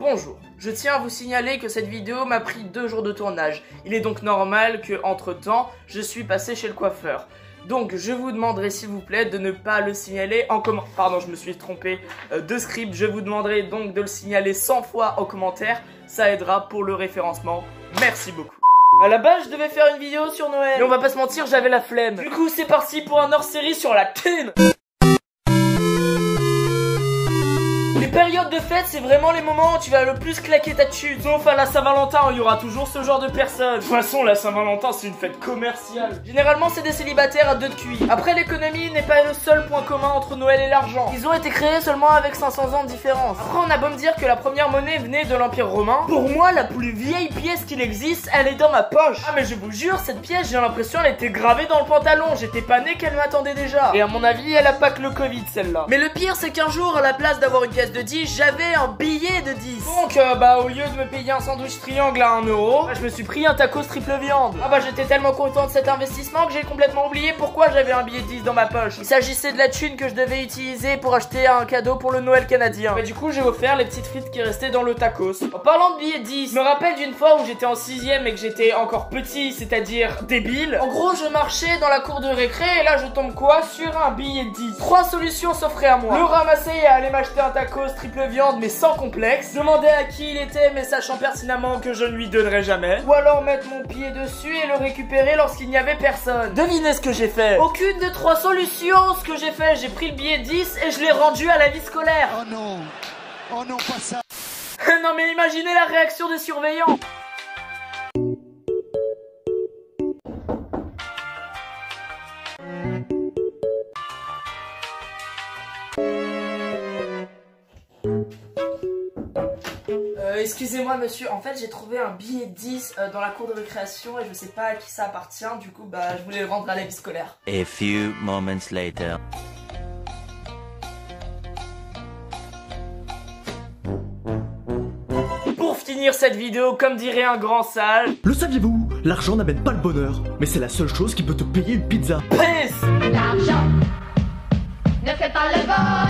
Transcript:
Bonjour, je tiens à vous signaler que cette vidéo m'a pris 2 jours de tournage. Il est donc normal que, entre temps, je suis passé chez le coiffeur. Donc je vous demanderai s'il vous plaît de ne pas le signaler en commentaire. Pardon, je me suis trompé de script. Je vous demanderai donc de le signaler 100 fois en commentaire. Ça aidera pour le référencement. Merci beaucoup. À la base, je devais faire une vidéo sur Noël. Et on va pas se mentir, j'avais la flemme. Du coup, c'est parti pour un hors-série sur la thune. Les périodes de fête, c'est vraiment les moments où tu vas le plus claquer ta thune. Sauf à la Saint-Valentin, où il y aura toujours ce genre de personnes. De toute façon, la Saint-Valentin, c'est une fête commerciale. Généralement, c'est des célibataires à 2 de QI. Après, l'économie n'est pas le seul point commun entre Noël et l'argent. Ils ont été créés seulement avec 500 ans de différence. Après, on a beau me dire que la première monnaie venait de l'Empire romain. Pour moi, la plus vieille pièce qu'il existe, elle est dans ma poche. Ah, mais je vous jure, cette pièce, j'ai l'impression elle était gravée dans le pantalon. J'étais pas né qu'elle m'attendait déjà. Et à mon avis, elle a pas que le Covid, celle-là. Mais le pire, c'est qu'un jour, à la place d'avoir une pièce de 10, j'avais un billet de 10. Donc au lieu de me payer un sandwich triangle à 1 euro, je me suis pris un tacos triple viande. Ah j'étais tellement content de cet investissement que j'ai complètement oublié pourquoi j'avais un billet de 10 dans ma poche. Il s'agissait de la thune que je devais utiliser pour acheter un cadeau pour le Noël canadien. Mais du coup j'ai offert les petites frites qui restaient dans le tacos. En parlant de billets de 10, je me rappelle d'une fois où j'étais en 6ème et que j'étais encore petit, c'est-à-dire débile. En gros je marchais dans la cour de récré et là je tombe quoi sur un billet de 10. 3 solutions s'offraient à moi. Le ramasser et aller m'acheter un tacos triple viande mais sans complexe, demander à qui il était mais sachant pertinemment que je ne lui donnerai jamais, ou alors mettre mon pied dessus et le récupérer lorsqu'il n'y avait personne. Devinez ce que j'ai fait. Aucune de 3 solutions. Ce que j'ai fait, j'ai pris le billet 10 et je l'ai rendu à la vie scolaire. Oh non, oh non, pas ça. Non mais imaginez la réaction des surveillants. Excusez-moi monsieur, en fait j'ai trouvé un billet 10 dans la cour de récréation et je sais pas à qui ça appartient, du coup je voulais le rendre à la vie scolaire. A few moments later. Pour finir cette vidéo, comme dirait un grand sage, le saviez-vous? L'argent n'amène pas le bonheur, mais c'est la seule chose qui peut te payer une pizza. Peace. L'argent ne fait pas le bonheur.